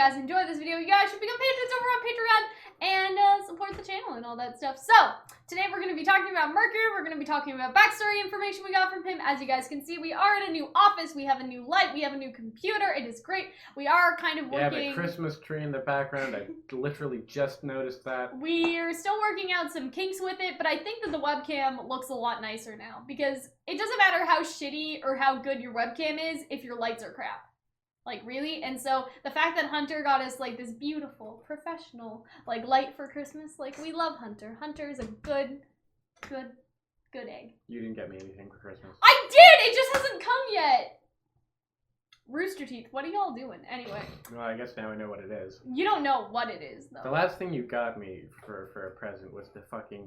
guys enjoyed this video, you guys should become patrons over on Patreon and support the channel and all that stuff. So, today we're going to be talking about Mercury. We're going to be talking about backstory information we got from him. As you guys can see, we are in a new office. We have a new light. We have a new computer. It is great. We are kind of working... Yeah, the Christmas tree in the background. I literally just noticed that. We're still working out some kinks with it, but I think that the webcam looks a lot nicer now. Because it doesn't matter how shitty or how good your webcam is if your lights are crap. Like, really? And so, the fact that Hunter got us, like, this beautiful, professional, like, light for Christmas, like, we love Hunter. Hunter is a good egg. You didn't get me anything for Christmas. I did! It just hasn't come yet! Rooster Teeth, what are y'all doing? Anyway. Well, I guess now I know what it is. You don't know what it is, though. The last thing you got me for a present was the fucking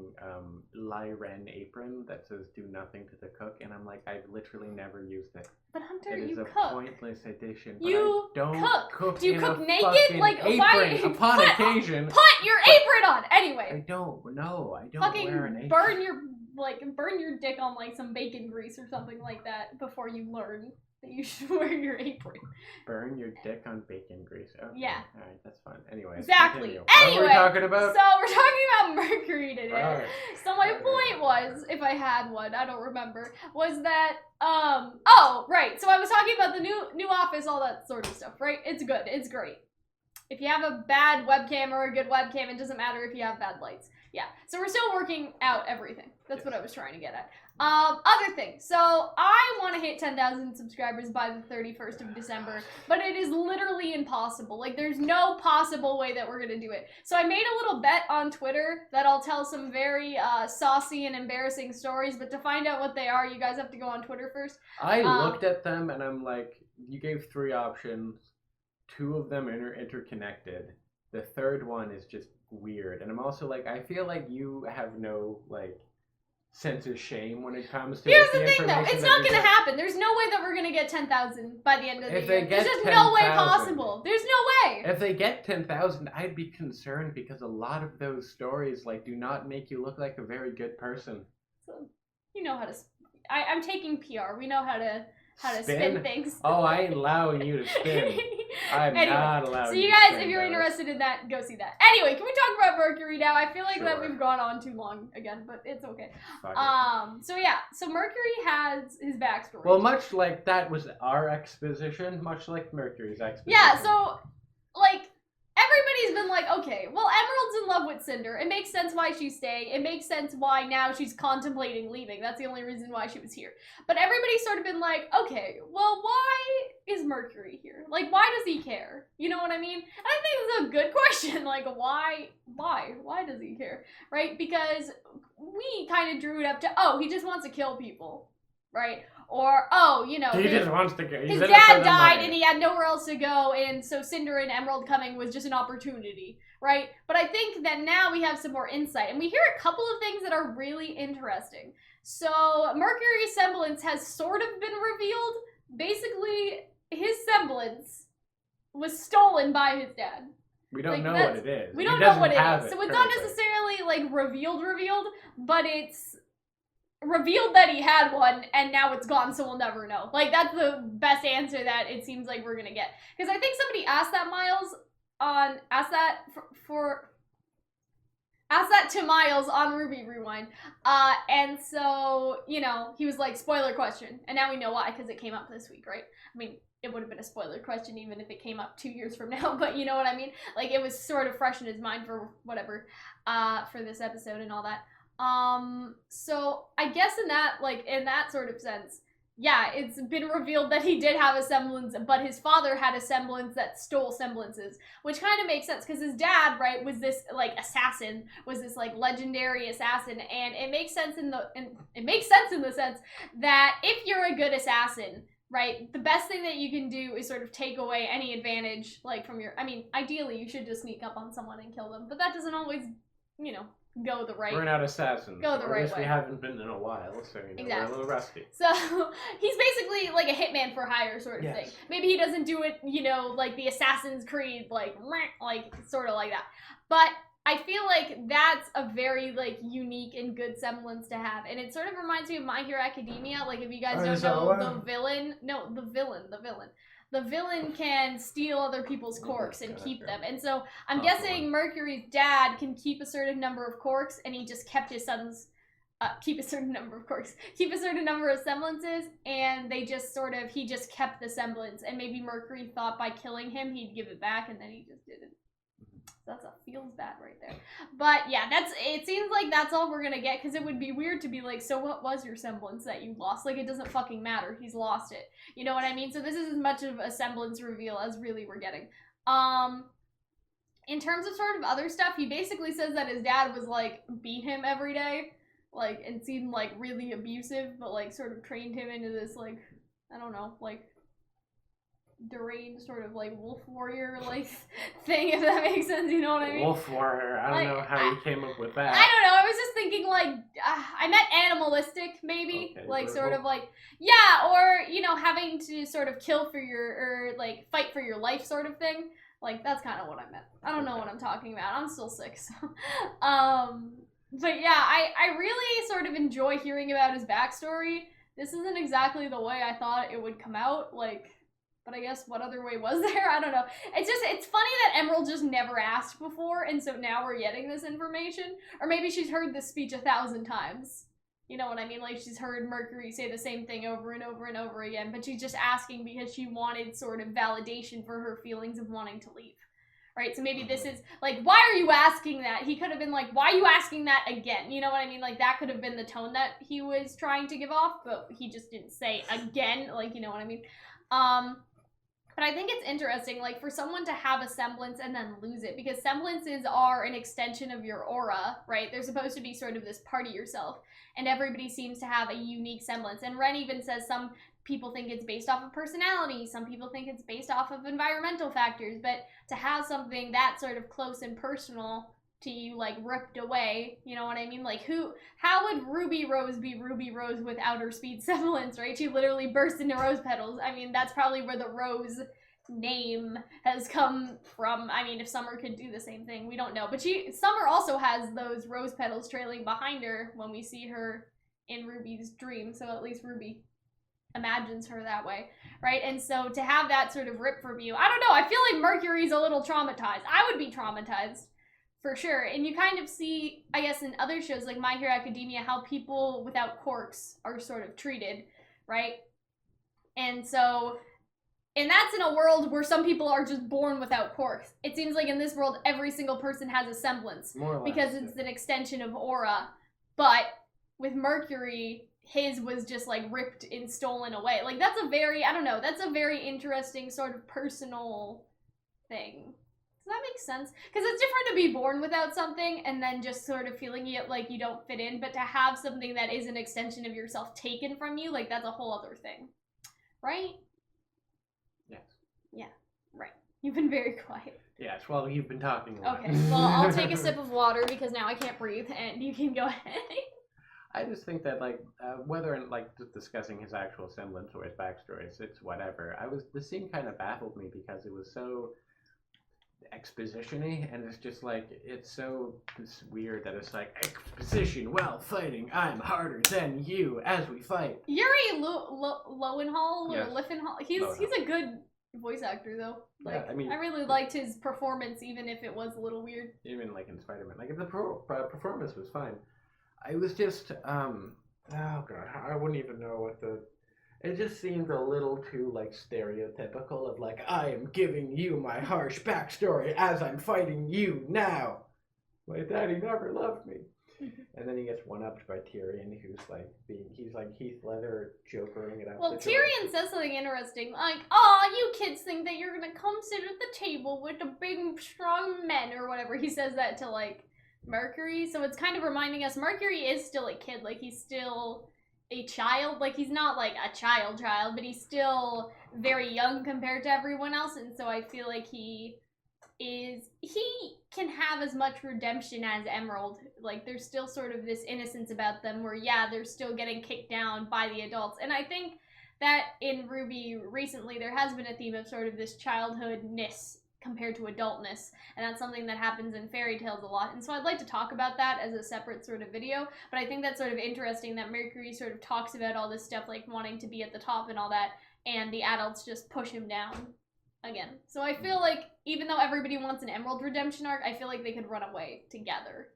Lyran apron that says do nothing to the cook, and I'm like, I've literally never used it. But Hunter, it is you a cook. pointless addition. You but I don't cook. Do you in cook a naked? Like, apron why? upon occasion. Put your apron on! Anyway. I don't Fucking wear an apron. burn your dick on, like, some bacon grease or something like that before you learn that you should wear your apron. Burn your dick on bacon grease. Okay. Yeah. Alright, that's fine. Anyway. Exactly. Continue. Anyway. What are we talking about? So, we're talking about Mercury today. Right. So, my point was, if I had one, I don't remember, was that, oh, right. So, I was talking about the new office, all that sort of stuff, right? It's good. It's great. If you have a bad webcam or a good webcam, it doesn't matter if you have bad lights. Yeah, so we're still working out everything. That's what I was trying to get at. Other thing. So I want to hit 10,000 subscribers by the 31st of December, but it is literally impossible. Like, there's no possible way that we're going to do it. So I made a little bet on Twitter that I'll tell some very saucy and embarrassing stories, but to find out what they are, you guys have to go on Twitter first. I looked at them and I'm like, you gave 3 options. 2 of them are interconnected. The third one is just weird. And I'm also like, I feel like you have no, like, sense of shame when it comes to Here's the thing, though. It's not going to happen. There's no way that we're going to get 10,000 by the end of the year. There's just no way possible. There's no way. If they get 10,000, I'd be concerned because a lot of those stories, like, do not make you look like a very good person. So, you know how to... I'm taking PR. We know how to spin things. Oh, I ain't allowing you to spin. I'm not allowed. So you guys, if you're interested in that, go see that. Anyway, can we talk about Mercury now? I feel like that we've gone on too long again, but it's okay. So yeah, so Mercury has his backstory. Well, much like that was our exposition, much like Mercury's exposition. Yeah, so, like, everybody's been like, okay, well, Emerald's in love with Cinder. It makes sense why she's staying. It makes sense why now she's contemplating leaving. That's the only reason why she was here. But everybody's sort of been like, okay, well, why is Mercury here? Like, why does he care? You know what I mean? And I think it's a good question. Like, why? Why does he care? Right? Because we kind of drew it up to, oh, he just wants to kill people. Right? Or, oh, you know, he just wants to go. His dad died and he had nowhere else to go, and so Cinder and Emerald coming was just an opportunity, right? But I think that now we have some more insight, and we hear a couple of things that are really interesting. So, Mercury's semblance has sort of been revealed. Basically, his semblance was stolen by his dad. We don't know what it is. We don't know what it is. So it's not necessarily, like, revealed, but it's revealed that he had one, and now it's gone, so we'll never know. Like, that's the best answer that it seems like we're gonna get. Because I think somebody asked that to Miles on Ruby Rewind. And so, you know, he was like, spoiler question. And now we know why, because it came up this week, right? I mean, it would have been a spoiler question even if it came up 2 years from now, but you know what I mean? Like, it was sort of fresh in his mind for whatever, for this episode and all that. So I guess in that sort of sense, yeah, it's been revealed that he did have a semblance, but his father had a semblance that stole semblances, which kind of makes sense because his dad, right, was this like assassin, was this like legendary assassin, and it makes sense in the sense that if you're a good assassin, right, the best thing that you can do is sort of take away any advantage, like from your, I mean, ideally you should just sneak up on someone and kill them, but that doesn't always, you know, go the right way. We're not assassins. Go the right way. We haven't been in a while, so you know, we're a little rusty. So he's basically like a hitman for hire sort of thing. Maybe he doesn't do it, you know, like the Assassin's Creed, like sort of like that. But I feel like that's a very like unique and good semblance to have, and it sort of reminds me of My Hero Academia. Like if you guys don't know the villain, the villain can steal other people's corks and Gotcha. keep them. And so I'm Possible. guessing Mercury's dad can keep a certain number of corks, and he just kept his son's keep a certain number of corks, keep a certain number of semblances, and they just sort of, he just kept the semblance, and maybe Mercury thought by killing him he'd give it back, and then he just didn't. That's a feels bad right there. But yeah, it seems like that's all we're gonna get, because it would be weird to be like, so what was your semblance that you lost? Like, it doesn't fucking matter, he's lost it. You know what I mean? So this is as much of a semblance reveal as really we're getting. In terms of sort of other stuff, he basically says that his dad was like, beat him every day, like, and seemed like really abusive, but like sort of trained him into this, like, I don't know, like deranged sort of like wolf warrior like thing, if that makes sense, you know what I mean? Wolf warrior. I don't know how you came up with that. I don't know. I was just thinking like I meant animalistic, maybe, Okay, like brutal. sort of like, yeah, or you know, having to sort of kill for your, or like fight for your life sort of thing. Like, that's kind of what I meant. I don't know what I'm talking about. I'm still sick, so but yeah, I really sort of enjoy hearing about his backstory. This isn't exactly the way I thought it would come out, like, but I guess what other way was there? I don't know. It's funny that Emerald just never asked before, and so now we're getting this information. Or maybe she's heard this speech 1,000 times. You know what I mean? Like, she's heard Mercury say the same thing over and over and over again, but she's just asking because she wanted sort of validation for her feelings of wanting to leave. Right? So maybe this is, like, why are you asking that? He could have been like, why are you asking that again? You know what I mean? Like, that could have been the tone that he was trying to give off, but he just didn't say again. Like, you know what I mean? But I think it's interesting, like, for someone to have a semblance and then lose it, because semblances are an extension of your aura, right? They're supposed to be sort of this part of yourself, and everybody seems to have a unique semblance. And Ren even says some people think it's based off of personality, some people think it's based off of environmental factors, but to have something that sort of close and personal to you, like, ripped away, you know what I mean? Like, how would Ruby Rose be Ruby Rose without her speed semblance, right? She literally burst into rose petals. I mean, that's probably where the Rose name has come from. I mean, if Summer could do the same thing, we don't know. But Summer also has those rose petals trailing behind her when we see her in Ruby's dream, so at least Ruby imagines her that way, right? And so to have that sort of rip from you, I don't know, I feel like Mercury's a little traumatized. I would be traumatized, for sure. And you kind of see, I guess, in other shows like My Hero Academia, how people without quirks are sort of treated, right? And so, and that's in a world where some people are just born without quirks. It seems like in this world, every single person has a semblance, more or less, because it's an extension of aura. But with Mercury, his was just like ripped and stolen away. Like, that's a very, I don't know, that's a very interesting sort of personal thing. Does that make sense? Because it's different to be born without something and then just sort of feeling it like you don't fit in, but to have something that is an extension of yourself taken from you, like, that's a whole other thing. Right? Yes. Yeah, right. You've been very quiet. Yes, well, you've been talking a lot. Okay, well, I'll take a sip of water because now I can't breathe, and you can go ahead. I just think that, like, whether in, like, just discussing his actual semblance or his backstory, it's whatever. The scene kind of baffled me because it was so exposition-y, and it's just like, it's weird that it's like, exposition while fighting, I'm harder than you as we fight. Yuri Lowenhall, or Yes. Liffenhall, he's a good voice actor, though. Like, Yeah, I mean, I really liked his performance, even if it was a little weird. even like in Spider-Man, like the performance was fine. I was just, oh god, I wouldn't even know what it just seemed a little too, like, stereotypical of, like, I am giving you my harsh backstory as I'm fighting you now. My daddy never loved me. And then he gets one-upped by Tyrion, who's like he's like Heath Ledger jokering it out. Well, Tyrion says something interesting, like, "Oh, you kids think that you're gonna come sit at the table with the big, strong men," or whatever. He says that to, like, Mercury, so it's kind of reminding us Mercury is still a kid, like, he's still a child, like, he's not, like, a child, but he's still very young compared to everyone else, and so I feel like he can have as much redemption as Emerald. Like, there's still sort of this innocence about them where, yeah, they're still getting kicked down by the adults, and I think that in RWBY recently there has been a theme of sort of this childhoodness compared to adultness, and that's something that happens in fairy tales a lot, and so I'd like to talk about that as a separate sort of video, but I think that's sort of interesting that Mercury sort of talks about all this stuff, like wanting to be at the top and all that, and the adults just push him down again. So I feel like even though everybody wants an Emerald redemption arc, I feel like they could run away together.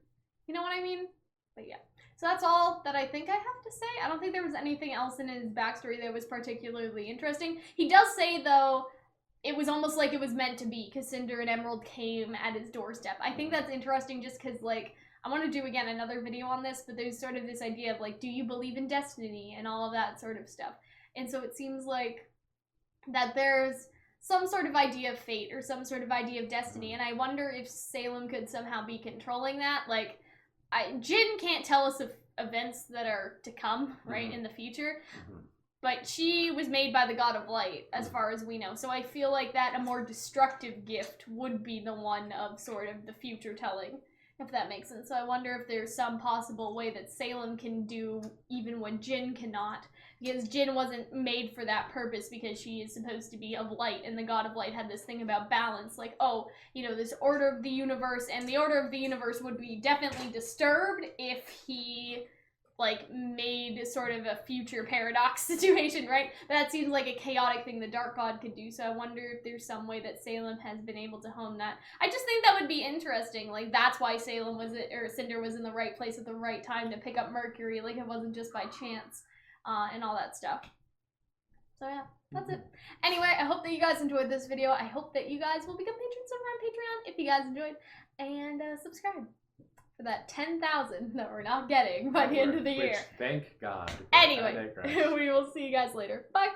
You know what I mean? But yeah. So that's all that I think I have to say. I don't think there was anything else in his backstory that was particularly interesting. He does say, though, it was almost like it was meant to be, because Cinder and Emerald came at his doorstep. I think that's interesting just because, like, I want to do, again, another video on this, but there's sort of this idea of, like, do you believe in destiny and all of that sort of stuff. And so it seems like that there's some sort of idea of fate or some sort of idea of destiny, and I wonder if Salem could somehow be controlling that. Like, Jin can't tell us of events that are to come, right, in the future, but she was made by the God of Light, as far as we know, so I feel like that a more destructive gift would be the one of sort of the future telling, if that makes sense. So I wonder if there's some possible way that Salem can do even when Jin cannot, because Jin wasn't made for that purpose, because she is supposed to be of light, and the God of Light had this thing about balance, like, oh, you know, this order of the universe, and the order of the universe would be definitely disturbed if he, like, made sort of a future paradox situation, right? That seems like a chaotic thing the Dark God could do, so I wonder if there's some way that Salem has been able to hone that. I just think that would be interesting, like, that's why Salem was, or Cinder was in the right place at the right time to pick up Mercury, like, it wasn't just by chance, and all that stuff. So yeah, that's it. Anyway, I hope that you guys enjoyed this video. I hope that you guys will become patrons over on Patreon if you guys enjoyed, and subscribe for that 10,000 that we're not getting by the end of the year. Thank God. Anyway, we will see you guys later. Bye.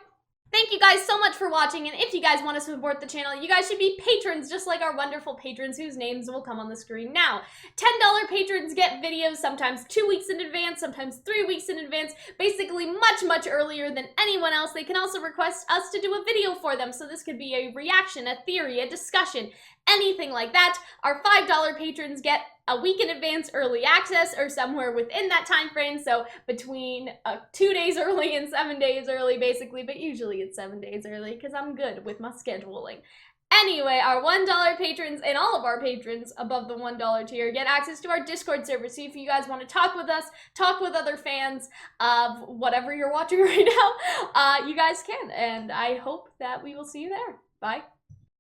Thank you guys so much for watching, and if you guys want to support the channel, you guys should be patrons just like our wonderful patrons whose names will come on the screen now. $10 patrons get videos sometimes 2 weeks in advance, sometimes 3 weeks in advance, basically much, much earlier than anyone else. They can also request us to do a video for them, so this could be a reaction, a theory, a discussion, anything like that. Our $5 patrons get a week in advance early access, or somewhere within that time frame, so between 2 days early and 7 days early, basically, but usually it's 7 days early, because I'm good with my scheduling. Anyway, our $1 patrons and all of our patrons above the $1 tier get access to our Discord server, so if you guys want to talk with us, talk with other fans of whatever you're watching right now, you guys can, and I hope that we will see you there. Bye.